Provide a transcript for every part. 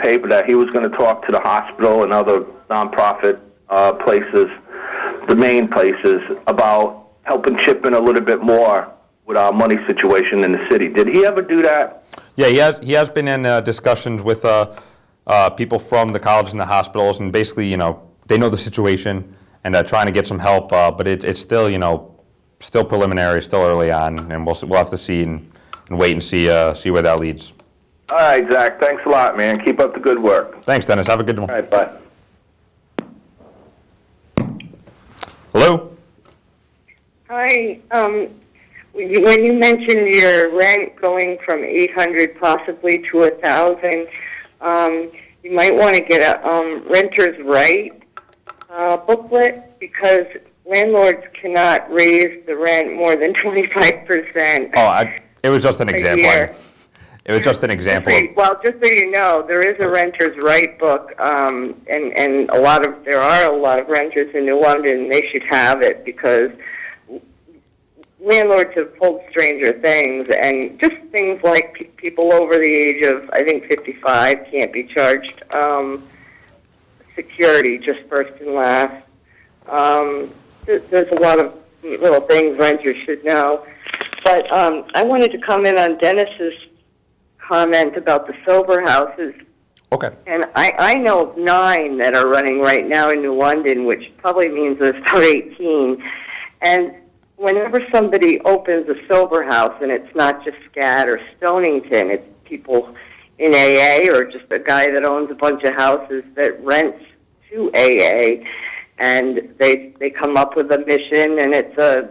paper that he was going to talk to the hospital and other nonprofit places, the main places, about helping chip in a little bit more with our money situation in the city. Did he ever do that? Yeah, he has been in discussions with people from the colleges and the hospitals, and basically, they know the situation and trying to get some help, but it's still, still preliminary, still early on, and we'll have to see and wait and see where that leads. All right, Zach. Thanks a lot, man. Keep up the good work. Thanks, Dennis. Have a good one. All right, bye. Hello? Hi. When you mentioned your rent going from $800 possibly to $1,000, you might want to get a renter's right booklet, because landlords cannot raise the rent more than 25%. Oh, it was just an example. Year. It was just an example. Well, just so you know, there is a renter's right book, and there are a lot of renters in New London. They should have it, because landlords have pulled stranger things, and just things like people over the age of, I think, 55 can't be charged security, just first and last. There's a lot of little things renters should know. But I wanted to comment on Dennis's comment about the sober houses. Okay. And I know of 9 that are running right now in New London, which probably means there's about 18. And whenever somebody opens a sober house, and it's not just SCAD or Stonington, it's people in AA or just a guy that owns a bunch of houses that rents to AA, and they come up with a mission, and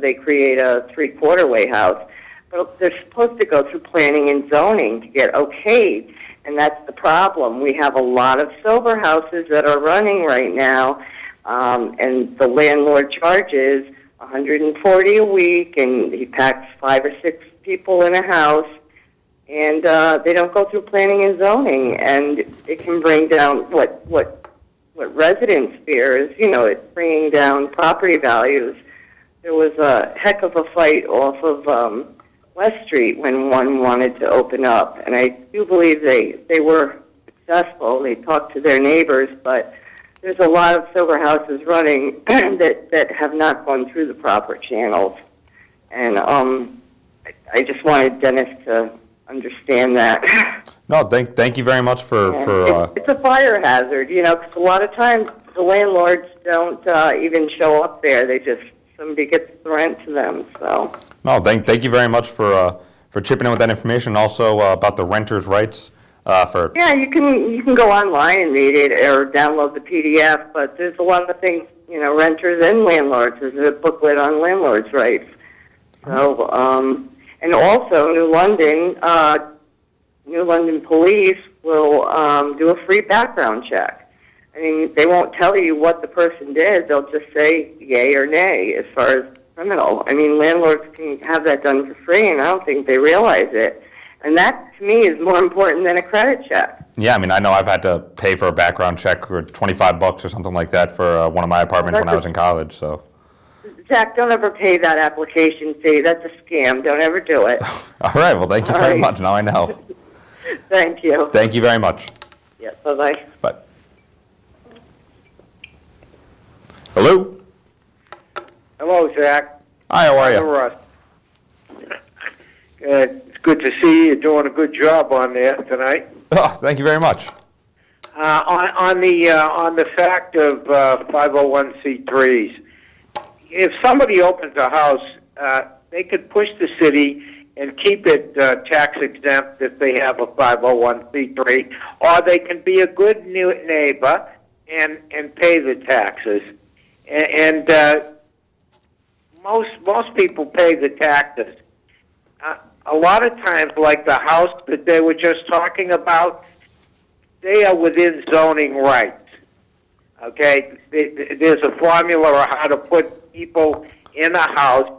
they create a 3/4-way house. But they're supposed to go through planning and zoning to get okayed, and that's the problem. We have a lot of sober houses that are running right now, and the landlord charges $140 a week, and he packs 5 or 6 people in a house, and they don't go through planning and zoning, and it can bring down what residents fear is, it's bringing down property values. There was a heck of a fight off of West Street when one wanted to open up, and I do believe they were successful. They talked to their neighbors, but there's a lot of sober houses running that have not gone through the proper channels, and I just wanted Dennis to understand that. No, thank you very much for. It's a fire hazard, because a lot of times the landlords don't even show up there. Somebody gets the rent to them. So. No, thank you very much for chipping in with that information. Also about the renters' rights. Yeah, you can go online and read it or download the PDF. But there's a lot of things, renters and landlords. There's a booklet on landlords' rights. So, and also New London police will do a free background check. I mean, they won't tell you what the person did. They'll just say yay or nay as far as criminal. I mean, landlords can have that done for free, and I don't think they realize it. And that, to me, is more important than a credit check. Yeah, I mean, I know I've had to pay for a background check for $25 or something like that for one of my apartments when I was in college. So, Zach, don't ever pay that application fee. That's a scam. Don't ever do it. All right. Well, thank you very much. Now I know. Thank you. Thank you very much. Yeah. Bye-bye. Bye. Hello. Hello, Zach. Hi. How are you? Russ. Good. It's good to see you. You're doing a good job on there tonight. Oh, thank you very much. On the fact of 501c3s, if somebody opens a house, they could push the city and keep it tax exempt if they have a 501c3, or they can be a good neighbor and pay the taxes. And most people pay the taxes. A lot of times, like the house that they were just talking about, they are within zoning rights. Okay, there's a formula on how to put people in a house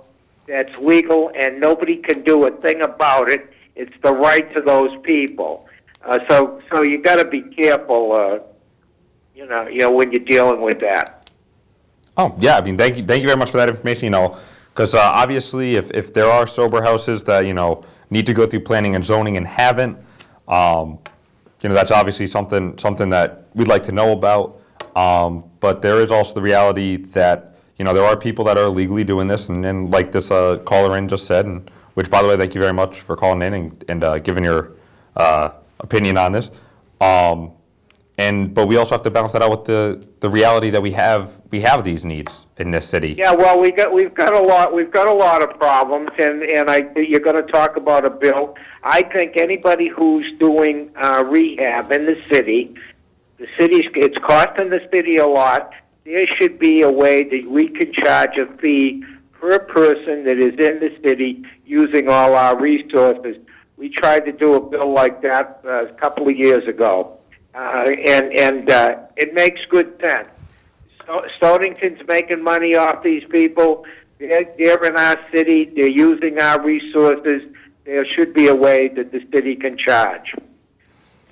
that's legal, and nobody can do a thing about it. It's the rights of those people. So you got to be careful. When you're dealing with that. Oh yeah, I mean, thank you very much for that information. Because obviously, if there are sober houses that need to go through planning and zoning and haven't, that's obviously something that we'd like to know about. But there is also the reality that, there are people that are illegally doing this, and like this caller in just said, and which, by the way, thank you very much for calling in and giving your opinion on this. But we also have to balance that out with the reality that we have these needs in this city. Yeah, well, we've got a lot of problems, and you're going to talk about a bill. I think anybody who's doing rehab in the city, it's costing the city a lot. There should be a way that we can charge a fee per person that is in the city using all our resources. We tried to do a bill like that a couple of years ago, and it makes good sense. Stonington's making money off these people. They're in our city. They're using our resources. There should be a way that the city can charge.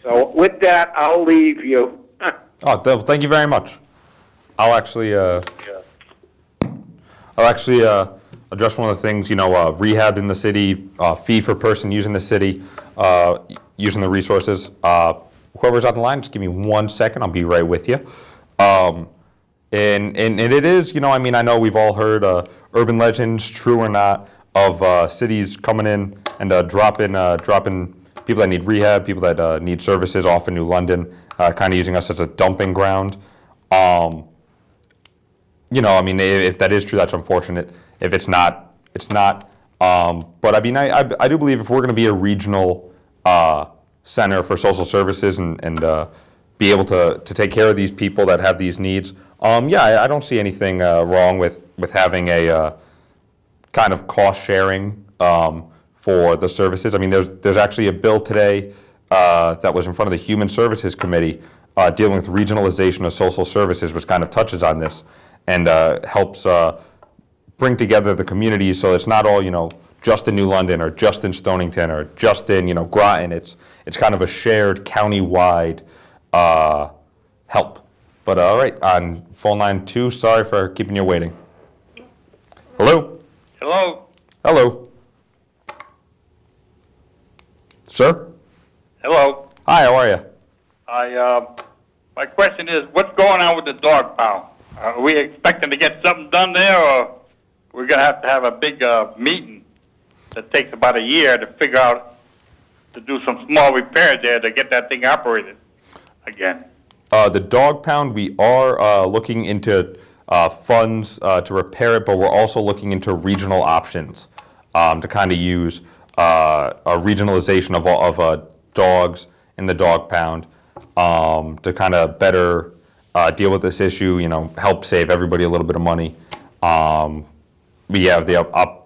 So with that, I'll leave you. Thank you very much. I'll actually address one of the things, rehab in the city, fee for person using the city, using the resources. Whoever's on the line, just give me 1 second. I'll be right with you. And it is, I know we've all heard urban legends, true or not, of cities coming in and dropping people that need rehab, people that need services off in New London, kind of using us as a dumping ground. If that is true, that's unfortunate. If it's not, it's not. But I do believe if we're going to be a regional center for social services and be able to take care of these people that have these needs, I don't see anything wrong with having a kind of cost sharing for the services. There's actually a bill today that was in front of the Human Services Committee dealing with regionalization of social services, which kind of touches on this and helps bring together the communities so it's not all, just in New London or just in Stonington or just in, Groton. It's kind of a shared county-wide help. But all right, on phone line 2, sorry for keeping you waiting. Hello? Hello? Hello? Sir? Hello? Hi, how are you? My question is, what's going on with the dog pound? Are we expecting to get something done there, or we're going to have a big meeting that takes about a year to figure out, to do some small repairs there to get that thing operated again? The dog pound, we are looking into funds to repair it, but we're also looking into regional options to kind of use a regionalization of dogs in the dog pound to kind of better deal with this issue, help save everybody a little bit of money. We have the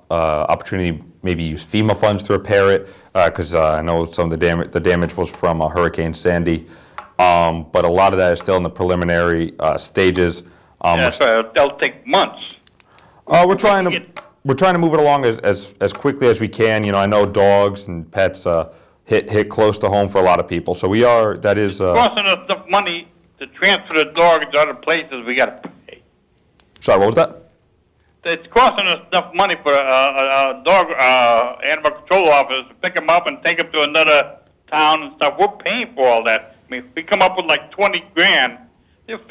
opportunity to maybe use FEMA funds to repair it because I know some of the damage was from Hurricane Sandy. But a lot of that is still in the preliminary stages. So they'll take months. We're trying to move it along as quickly as we can. I know dogs and pets hit close to home for a lot of people. So that is Costing us enough money to transfer the dog to other places we got to pay. Sorry, what was that? It's costing us enough money for a dog animal control officer to pick them up and take them to another town and stuff. We're paying for all that. We come up with like 20 grand.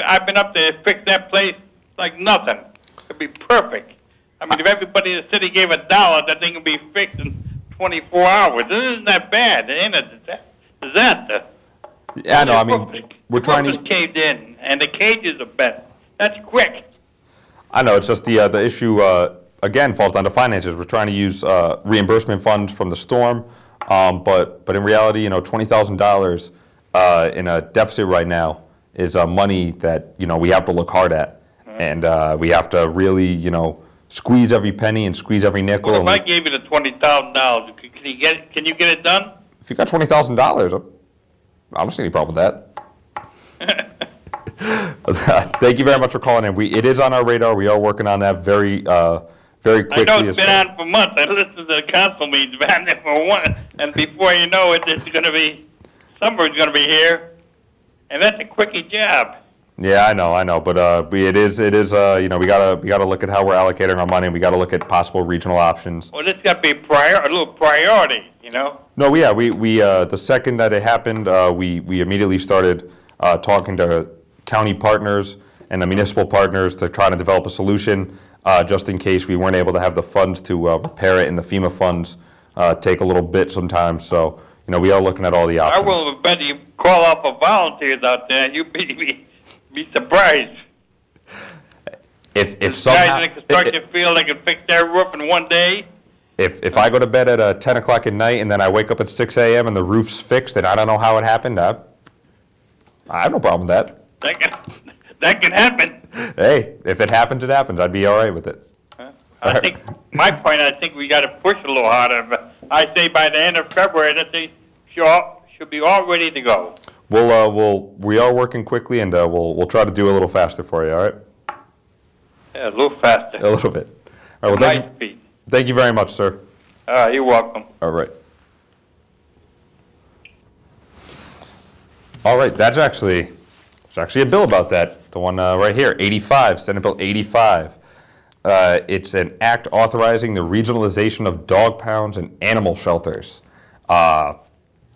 I've been up there to fix that place like nothing. It'd be perfect. If everybody in the city gave $1, that thing would be fixed in 24 hours. This isn't that bad. It ain't a disaster. Yeah, no, we're trying to caved in, and the cages are bent. That's quick. I know, it's just the issue, again, falls down to finances. We're trying to use reimbursement funds from the storm, but in reality, $20,000 in a deficit right now is money that, we have to look hard at. And we have to really, squeeze every penny and squeeze every nickel. Well, if I gave you the $20,000, can you get it done? If you got $20,000, I don't see any problem with that. Thank you very much for calling in. It is on our radar. We are working on that very quickly. I know it's been on for months. I listened to the council meetings, been on there for one, and before you know it, it's going to be, summer's going to be here, and that's a quickie job. Yeah, I know, but it is, you know, we gotta look at how we're allocating our money. We gotta look at possible regional options. Well, this got to be a little priority, you know? No, yeah, we the second that it happened, we immediately started talking to county partners and the municipal partners to try to develop a solution, just in case we weren't able to have the funds to repair it, and the FEMA funds take a little bit sometimes. So, you know, we are looking at all the I options. will bet you call up for volunteers out there. You'd be surprised. If somehow, Guys in the construction field, they can fix their roof in one day. if I go to bed at 10 o'clock at night and then I wake up at 6 a.m. and the roof's fixed and I don't know how it happened, I have no problem with that. That can happen. Hey, if it happens, it happens. I'd be all right with it. I think I think we got to push a little harder. But I say by the end of February, that they should be all ready to go. We are working quickly, and we'll try to do a little faster for you. All right? Yeah, a little faster. A little bit. All right. Well, thank you very much, sir. You're welcome. All right. All right. There's actually a bill about that. The one right here, 85, Senate Bill 85. It's an act authorizing the regionalization of dog pounds and animal shelters.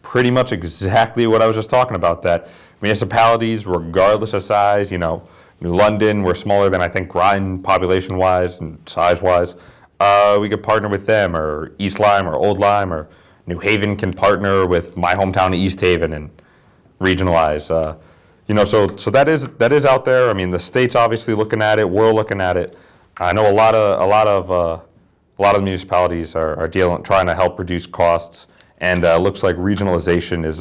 Pretty much exactly what I was just talking about, that municipalities, regardless of size, you know, New London, we're smaller than I think Groton population-wise and size-wise. We could partner with them, or East Lyme or Old Lyme, or New Haven can partner with my hometown of East Haven and regionalize. You know, so that is out there. I mean, the state's obviously looking at it. We're looking at it. I know a lot of municipalities are trying to help reduce costs, and looks like regionalization is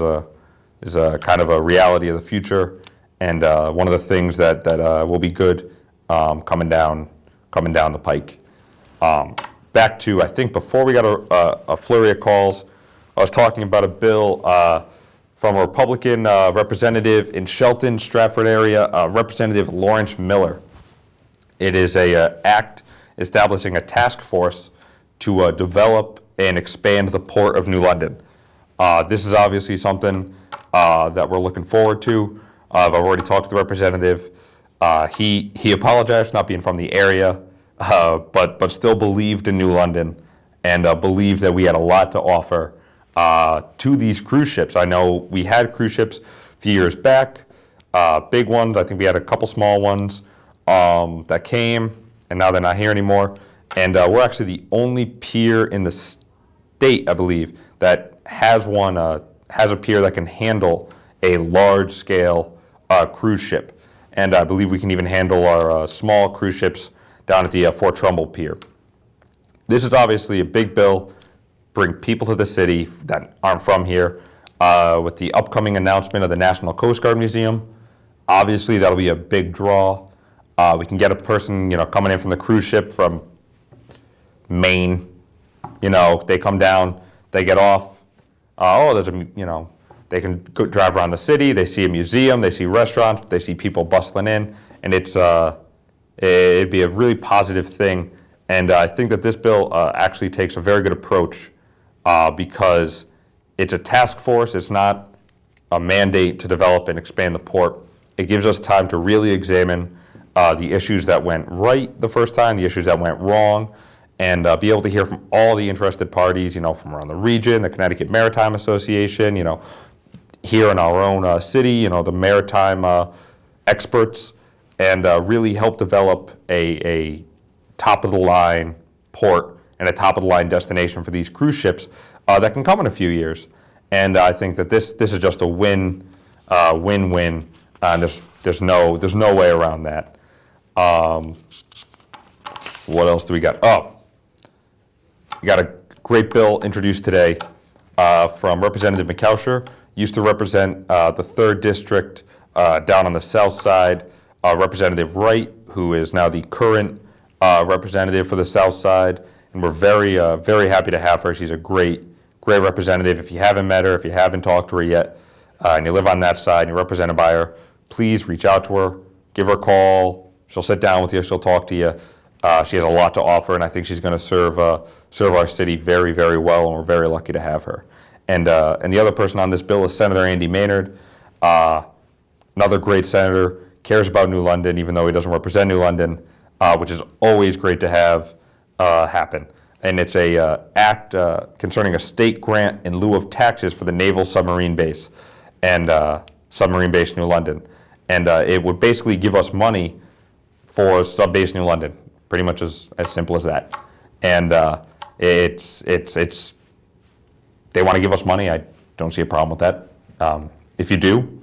a kind of a reality of the future, and one of the things that will be good coming down the pike. Back to, I think before we got a flurry of calls, I was talking about a bill from a Republican representative in Shelton, Stratford area, Representative Lawrence Miller. It is a act establishing a task force to develop and expand the port of New London. This is obviously something that we're looking forward to. I've already talked to the representative. He apologized for not being from the area, but still believed in New London, and believed that we had a lot to offer to these cruise ships. I know we had cruise ships a few years back, big ones. I think we had a couple small ones that came, and now they're not here anymore. And we're actually the only pier in the state, I believe, that has a pier that can handle a large-scale cruise ship. And I believe we can even handle our small cruise ships down at the Fort Trumbull Pier. This is obviously a big bill, bring people to the city that aren't from here. With the upcoming announcement of the National Coast Guard Museum, obviously that'll be a big draw. We can get a person, coming in from the cruise ship from Maine. They come down, they get off. They can go drive around the city. They see a museum, they see restaurants, they see people bustling in, and it'd be a really positive thing. And I think that this bill actually takes a very good approach because it's a task force. It's not a mandate to develop and expand the port. It gives us time to really examine the issues that went right the first time, the issues that went wrong, and be able to hear from all the interested parties, from around the region, the Connecticut Maritime Association, here in our own city, the maritime experts, and really help develop a top-of-the-line port and a top-of-the-line destination for these cruise ships that can come in a few years. And I think that this is just a win-win, and there's no way around that. What else do we got? We got a great bill introduced today from Representative McAllister. Used to represent the 3rd District down on the south side. Representative Wright, who is now the current representative for the south side. And we're very happy to have her. She's a great representative. If you haven't met her, if you haven't talked to her yet, and you live on that side and you're represented by her, please reach out to her, give her a call. She'll sit down with you, she'll talk to you. She has a lot to offer, and I think she's going to serve our city very, very well, and we're very lucky to have her. And the other person on this bill is Senator Andy Maynard, another great senator, cares about New London, even though he doesn't represent New London, which is always great to have happen. And it's a act concerning a state grant in lieu of taxes for the Naval Submarine Base and Submarine Base New London. And it would basically give us money for Sub Base New London, pretty much as simple as that. And it's they want to give us money. I don't see a problem with that. If you do,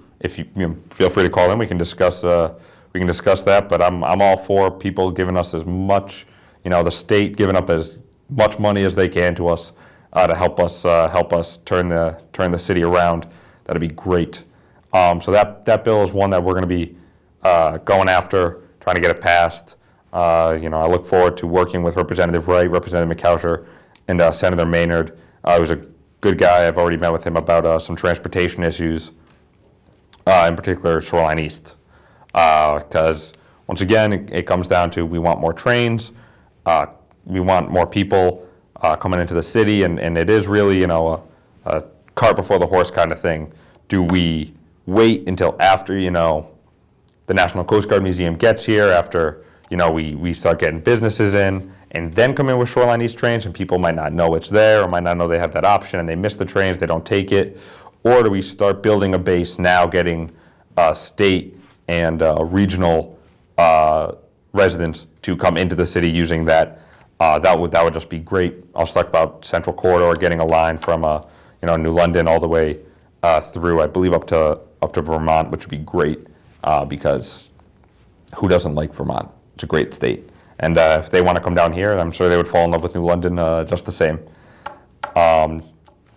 feel free to call in. We can discuss that. But I'm all for people giving us as much, the state giving up as much money as they can to us to help us turn the city around. That'd be great. So that bill is one that we're going to be going after, trying to get it passed. I look forward to working with Representative Wright, Representative McCousher, and Senator Maynard. He was a good guy. I've already met with him about some transportation issues, in particular Shoreline East. Because once again, it comes down to we want more trains, we want more people coming into the city, and it is really a cart before the horse kind of thing. Do we wait until after the National Coast Guard Museum gets here, after we start getting businesses in, and then come in with Shoreline East trains, and people might not know it's there, or might not know they have that option, and they miss the trains, they don't take it? Or do we start building a base now, getting state and regional residents to come into the city using that? That would just be great. Also talk about Central Corridor, getting a line from New London all the way through, I believe, up to Vermont, which would be great because who doesn't like Vermont? It's a great state. And if they want to come down here, I'm sure they would fall in love with New London just the same.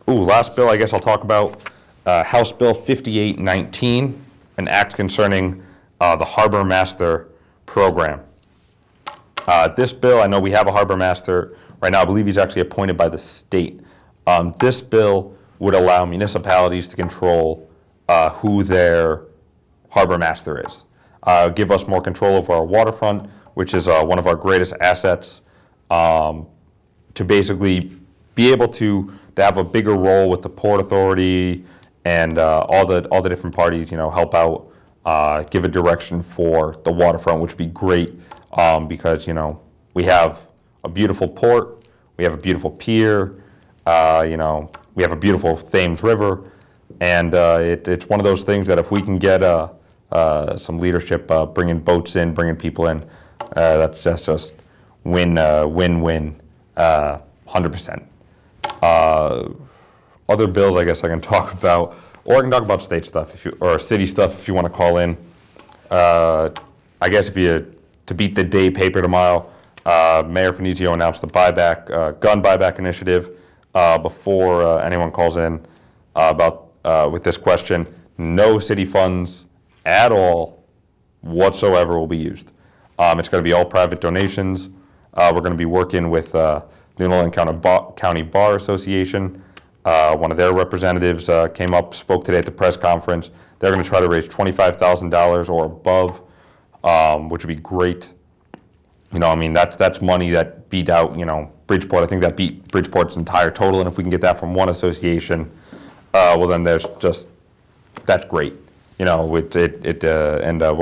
Last bill I guess I'll talk about, House Bill 5819, an act concerning the Harbor Master program. This bill, I know we have a harbor master right now. I believe he's actually appointed by the state. This bill would allow municipalities to control who their harbor master is. Give us more control over our waterfront, which is one of our greatest assets, to basically be able to have a bigger role with the Port Authority and all the different parties, help out, give a direction for the waterfront, which would be great because, we have a beautiful port, we have a beautiful pier, we have a beautiful Thames River, and it's one of those things that if we can get some leadership, bringing boats in, bringing people in, that's just win-win, 100%. Other bills I guess I can talk about, or I can talk about state stuff or city stuff if you want to call in. I guess to beat the day paper tomorrow, Mayor Finizio announced the gun buyback initiative. Before anyone calls in about with this question, no city funds at all whatsoever will be used. It's going to be all private donations. We're going to be working with New England County Bar Association. One of their representatives came up, spoke today at the press conference. They're going to try to raise $25,000 or above, which would be great. That's money that beat out, Bridgeport. I think that beat Bridgeport's entire total, and if we can get that from one association, well, then that's great. And we're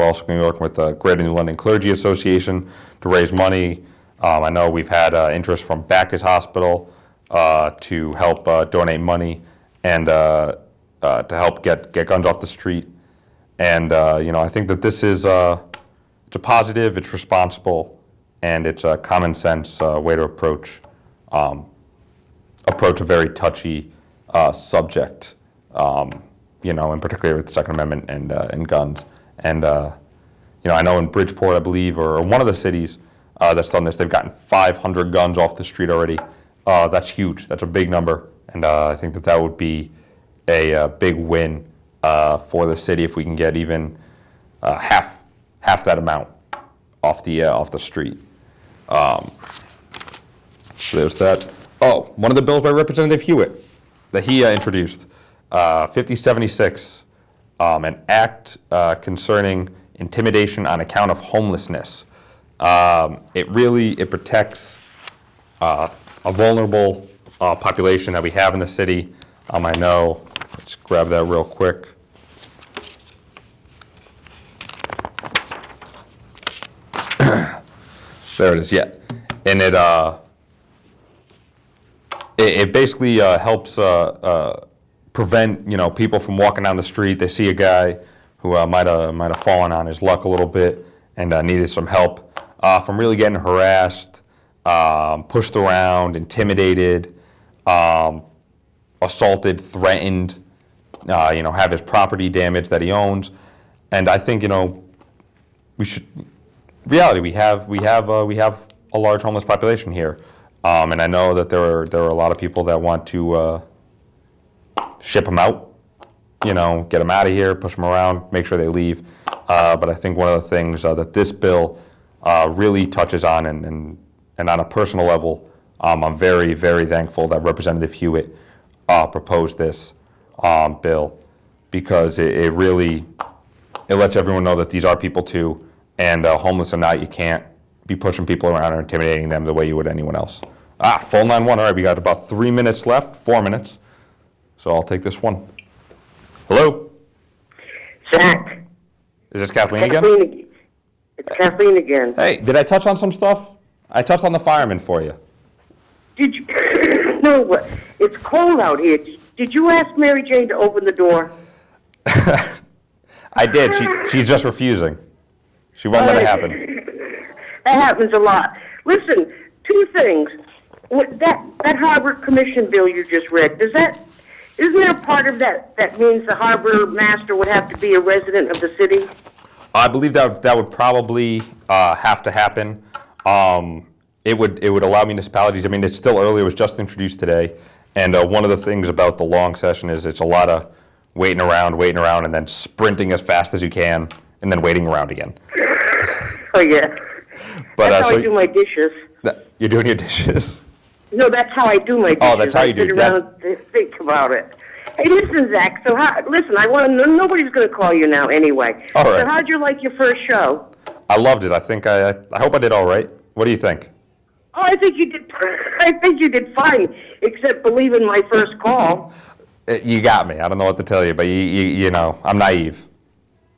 also going to be working with the Greater New London Clergy Association to raise money. I know we've had interest from Bacchus Hospital to help donate money and to help get guns off the street. And I think that this is it's a positive, it's responsible, and it's a common sense way to approach a very touchy subject. In particular with the Second Amendment and guns. And I know in Bridgeport, I believe, or one of the cities that's done this, they've gotten 500 guns off the street already. That's huge. That's a big number, and I think that would be a big win for the city if we can get even half that amount off the street. So there's that. Oh, one of the bills by Representative Hewitt that he introduced, 5076, an act concerning intimidation on account of homelessness. It protects a vulnerable population that we have in the city. I know, let's grab that real quick. There it is, yeah. And it basically helps prevent, people from walking down the street. They see a guy who might have fallen on his luck a little bit and needed some help from really getting harassed, pushed around, intimidated, assaulted, threatened, have his property damaged that he owns. And I think, we should. Reality, we have a large homeless population here, and I know that there are a lot of people that want to ship them out, get them out of here, push them around, make sure they leave. But I think one of the things that this bill really touches on, and on a personal level, I'm very, very thankful that Representative Hewitt proposed this bill, because it really lets everyone know that these are people too. And homeless or not, you can't be pushing people around or intimidating them the way you would anyone else. Phone line 1. All right, we got about 3 minutes left, 4 minutes. So I'll take this one. Hello? Zach. Is this Kathleen again? It's Kathleen again. Hey, did I touch on some stuff? I touched on the fireman for you. Did you? No, it's cold out here. Did you ask Mary Jane to open the door? I did. She's just refusing. She won't let it happen. That happens a lot. Listen, 2 things. That Harbor Commission bill you just read, isn't there a part of that means the harbor master would have to be a resident of the city? I believe that would probably have to happen. It would allow municipalities. I mean, it's still early. It was just introduced today, and one of the things about the long session is it's a lot of waiting around, and then sprinting as fast as you can, and then waiting around again. Oh yeah. But that's how I do my dishes. You're doing your dishes. No, that's how I do my dishes. Oh, that's how you do. I sit around and think about it. Hey, listen, Zach. So, listen, I want to. Nobody's going to call you now, anyway. All right. So, how'd you like your first show? I loved it. I think I hope I did all right. What do you think? Oh, I think you did. I think you did fine, except believing my first call. You got me. I don't know what to tell you, but you know, I'm naive.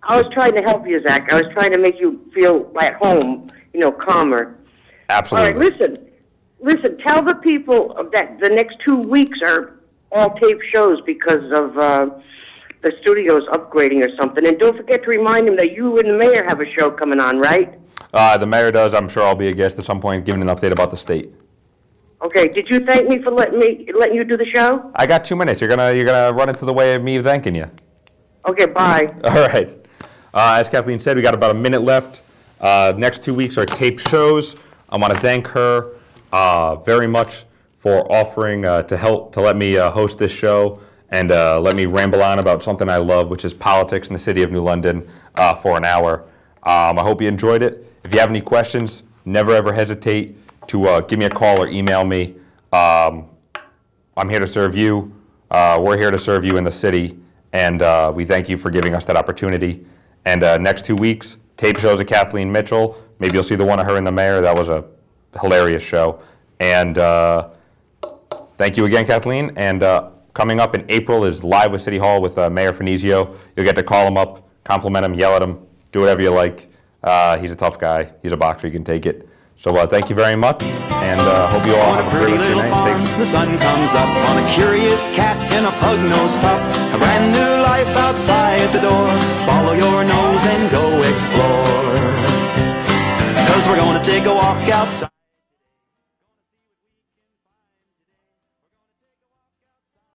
I was trying to help you, Zach. I was trying to make you feel at home, calmer. Absolutely. All right, listen. Tell the people that the next 2 weeks are all tape shows because of the studio's upgrading or something. And don't forget to remind them that you and the mayor have a show coming on, right? The mayor does. I'm sure I'll be a guest at some point, giving an update about the state. Okay. Did you thank me for letting you do the show? I got 2 minutes. You're gonna run into the way of me thanking you. Okay. Bye. All right. As Kathleen said, we got about a minute left. Next 2 weeks are tape shows. I want to thank her very much for offering to let me host this show and let me ramble on about something I love, which is politics in the city of New London, for an hour. I hope you enjoyed it. If you have any questions, never ever hesitate to give me a call or email me. I'm here to serve you. We're here to serve you in the city, and we thank you for giving us that opportunity. And next 2 weeks, tape shows of Kathleen Mitchell. Maybe you'll see the one of her and the mayor. That was a hilarious show. And thank you again, Kathleen. And coming up in April is Live with City Hall with Mayor Finizio. You'll get to call him up, compliment him, yell at him, do whatever you like. He's a tough guy. He's a boxer. You can take it. So thank you very much, and hope you all have a great rest of your night. The sun comes up on a curious cat in a pug-nosed pup. A brand new life outside the door. Follow your nose and go explore. 'Cause we're gonna take a walk outside.